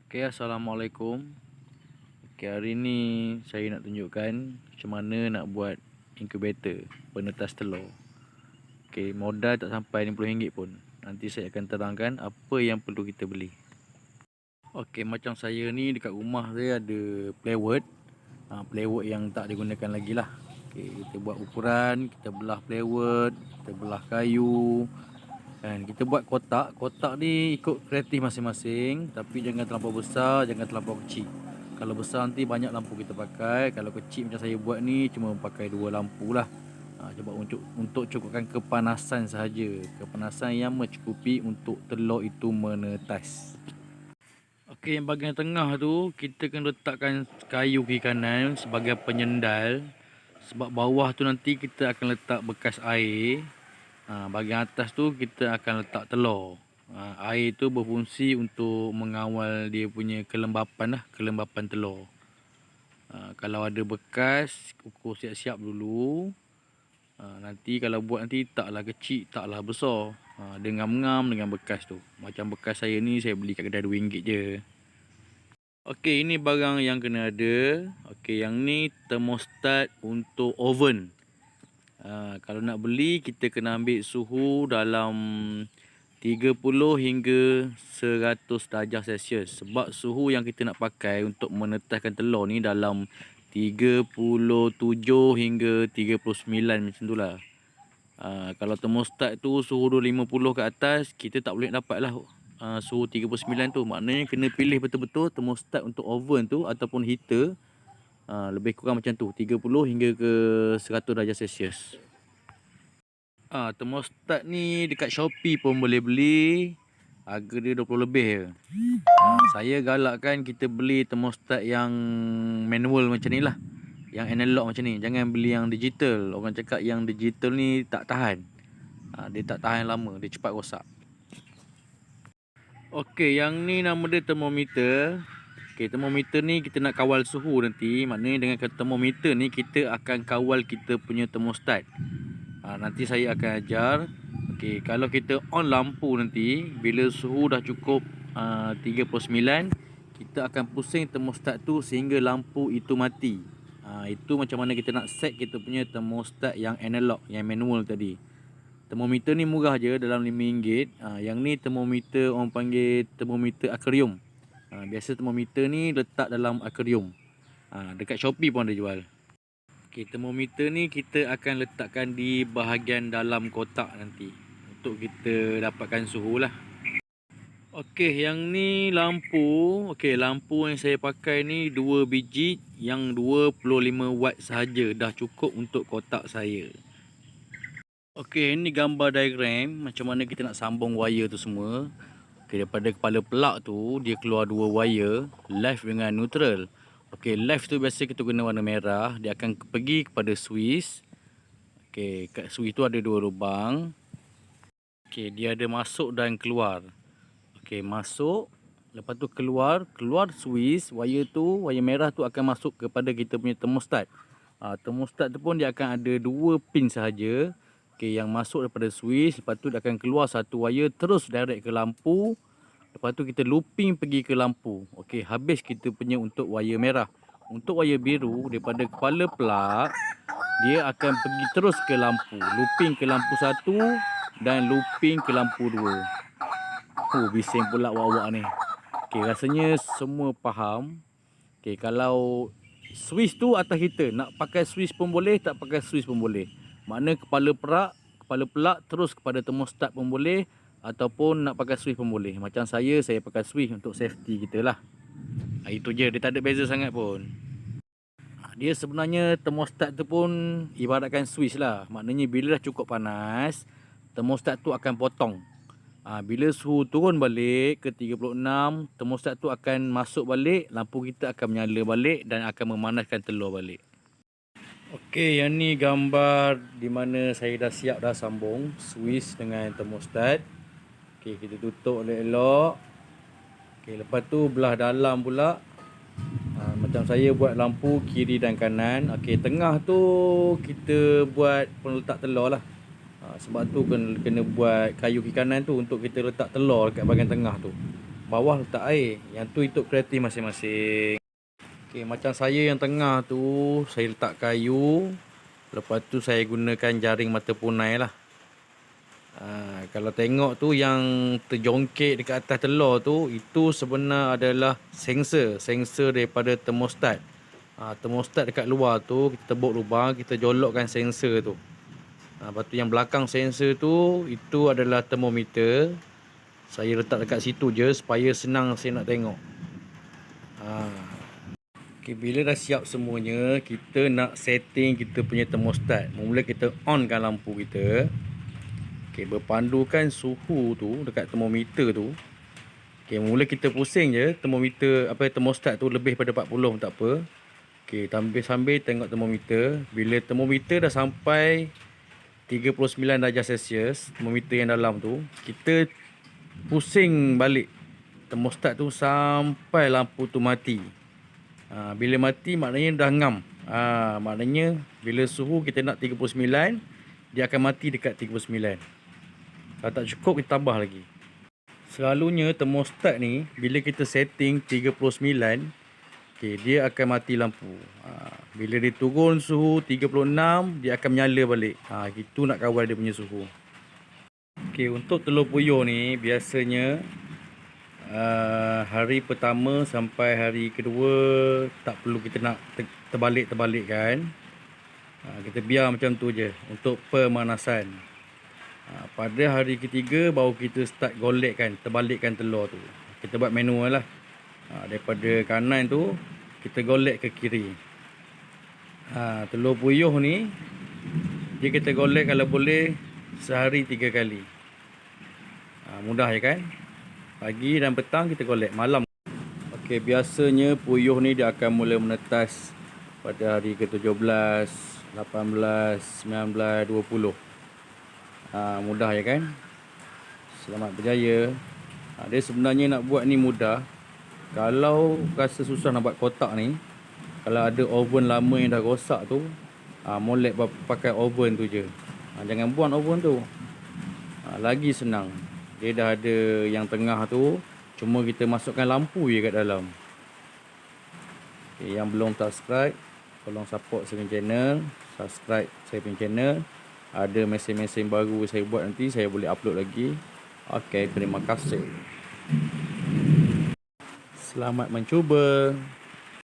Okey, Assalamualaikum. Okey, hari ni saya nak tunjukkan macam mana nak buat incubator, penetas telur. Okey, modal tak sampai RM50 pun. Nanti saya akan terangkan apa yang perlu kita beli. Okey, macam saya ni dekat rumah saya ada plywood. Plywood yang tak digunakan lagi lah. Okey, kita buat ukuran, kita belah plywood, kita belah kayu. Kan, kita buat kotak. Kotak ni ikut kreatif masing-masing, tapi jangan terlampau besar, jangan terlampau kecil. Kalau besar nanti banyak lampu kita pakai. Kalau kecil macam saya buat ni cuma pakai 2 lampu lah. Cuba untuk cukupkan kepanasan sahaja. Kepanasan yang mencukupi untuk telur itu menetas. Okey, yang bahagian tengah tu kita kena letakkan kayu kiri kanan sebagai penyendal. Sebab bawah tu nanti kita akan letak bekas air. Bahagian atas tu kita akan letak telur. Air tu berfungsi untuk mengawal dia punya kelembapan lah, kelembapan telur. Kalau ada bekas, ukur siap-siap dulu. Nanti kalau buat nanti taklah kecil, taklah besar. Dia ngam-ngam dengan bekas tu. Macam bekas saya ni saya beli kat kedai RM2 je. Okey, ini barang yang kena ada. Okey, yang ni thermostat untuk oven. Kalau nak beli kita kena ambil suhu dalam 30 hingga 100 darjah Celsius. Sebab suhu yang kita nak pakai untuk menetaskan telur ni dalam 37 hingga 39 macam tu lah. Kalau thermostat tu suhu 250 ke atas, kita tak boleh dapat lah suhu 39 tu. Maknanya kena pilih betul-betul thermostat untuk oven tu ataupun heater. Lebih kurang macam tu, 30 hingga ke 100 darjah Celsius. Thermostat ni dekat Shopee pun boleh beli. Harga dia 20 lebih je. Saya galakkan kita beli thermostat yang manual macam ni lah, yang analog macam ni. Jangan beli yang digital. Orang cakap yang digital ni tak tahan. Dia tak tahan lama, dia cepat rosak. Okey, yang ni nama dia termometer. Okey, termometer ni kita nak kawal suhu nanti. Maknanya dengan termometer ni kita akan kawal kita punya thermostat. Nanti saya akan ajar. Okey, kalau kita on lampu nanti, bila suhu dah cukup 39, kita akan pusing thermostat tu sehingga lampu itu mati. Itu macam mana kita nak set kita punya thermostat yang analog, yang manual tadi. Termometer ni murah je, dalam RM5. Yang ni termometer, orang panggil termometer akuarium. Biasa termometer ni letak dalam akuarium. Dekat Shopee pun ada jual. Okay, termometer ni kita akan letakkan di bahagian dalam kotak nanti untuk kita dapatkan suhu lah. Okey, yang ni lampu. Okey, lampu yang saya pakai ni 2 biji yang 25 watt sahaja, dah cukup untuk kotak saya. Okey, ini gambar diagram macam mana kita nak sambung wire tu semua. Okey, daripada kepala pelak tu dia keluar 2 wire, live dengan neutral. Okey, live tu biasa kita guna warna merah, dia akan pergi kepada switch. Okey, kat switch tu ada 2 lubang. Okey, dia ada masuk dan keluar. Okey, masuk, lepas tu keluar switch, wire tu, wire merah tu akan masuk kepada kita punya thermostat. Thermostat tu pun dia akan ada 2 pin sahaja. Okey, yang masuk daripada switch, lepas tu dia akan keluar satu wire terus direct ke lampu. Lepas tu kita looping pergi ke lampu. Okey, habis kita punya untuk wire merah. Untuk wire biru, daripada kepala plug, dia akan pergi terus ke lampu. Looping ke lampu 1 dan looping ke lampu 2. Bising pula awak-awak ni. Okey, rasanya semua faham. Okey, kalau switch tu atas kita, nak pakai switch pun boleh, tak pakai switch pun boleh. Makna kepala pelak terus kepada thermostat pun boleh, ataupun nak pakai switch pun boleh. Macam saya pakai switch untuk safety kita lah. Itu je, dia tak ada beza sangat pun. Dia sebenarnya thermostat tu pun ibaratkan switch lah. Maknanya bila dah cukup panas, thermostat tu akan potong. Bila suhu turun balik ke 36, thermostat tu akan masuk balik, lampu kita akan menyala balik dan akan memanaskan telur balik. Okey, yang ni gambar di mana saya dah siap dah sambung switch dengan thermostat. Okey, kita tutup elok-elok. Okey, lepas tu belah dalam pula. Macam saya buat lampu kiri dan kanan. Okey, tengah tu kita buat peletak telur lah. Sebab tu kena buat kayu kiri kanan tu untuk kita letak telur dekat bahagian tengah tu. bawah letak air. Yang tu ikut kreatif masing-masing. Okey, macam saya yang tengah tu, saya letak kayu. Lepas tu saya gunakan jaring mata punai lah. Kalau tengok tu yang terjongkit dekat atas telur tu, itu sebenarnya adalah sensor daripada termostat. Termostat dekat luar tu, kita tebuk lubang, kita jolokkan sensor tu. Lepas tu yang belakang sensor tu, itu adalah termometer. Saya letak dekat situ je supaya senang saya nak tengok. Okay, bila dah siap semuanya, kita nak setting kita punya termostat. Mula kita onkan lampu kita. Okay, berpandukan suhu tu dekat termometer tu. Okay, mula kita pusing je termometer termostat tu lebih pada 40 tak apa. Okay, sambil tengok termometer. Bila termometer dah sampai 39 darjah Celsius, termometer yang dalam tu, kita pusing balik termostat tu sampai lampu tu mati. Bila mati maknanya dah ngam. Maknanya bila suhu kita nak 39, dia akan mati dekat 39. Kalau tak cukup, kita tambah lagi. Selalunya termostat ni bila kita setting 39, okay, dia akan mati lampu. Bila dia turun suhu 36, dia akan menyala balik. Itu nak kawal dia punya suhu. Okay, untuk telur puyuh ni biasanya hari pertama sampai hari kedua tak perlu kita nak terbalik-terbalikkan. Kita biar macam tu je untuk pemanasan. Pada hari ketiga baru kita start golekkan, terbalikkan telur tu. Kita buat manual lah. Daripada kanan tu kita golek ke kiri. Telur puyuh ni dia kita golek kalau boleh sehari 3 kali. Mudah ya kan? Pagi dan petang kita golek, malam. Okey, biasanya puyuh ni dia akan mula menetas pada hari ke-17, 18, 19, 20. Mudah ya kan? Selamat berjaya. Dia sebenarnya nak buat ni mudah. Kalau rasa susah nak buat kotak ni, kalau ada oven lama yang dah rosak tu, molek pakai oven tu je. Jangan buang oven tu. Lagi senang. Dia dah ada yang tengah tu, cuma kita masukkan lampu je kat dalam. Okay, yang belum subscribe, tolong support saya punya channel, subscribe saya punya channel. Ada mesin-mesin baru saya buat nanti, saya boleh upload lagi. Okey, terima kasih. Selamat mencuba.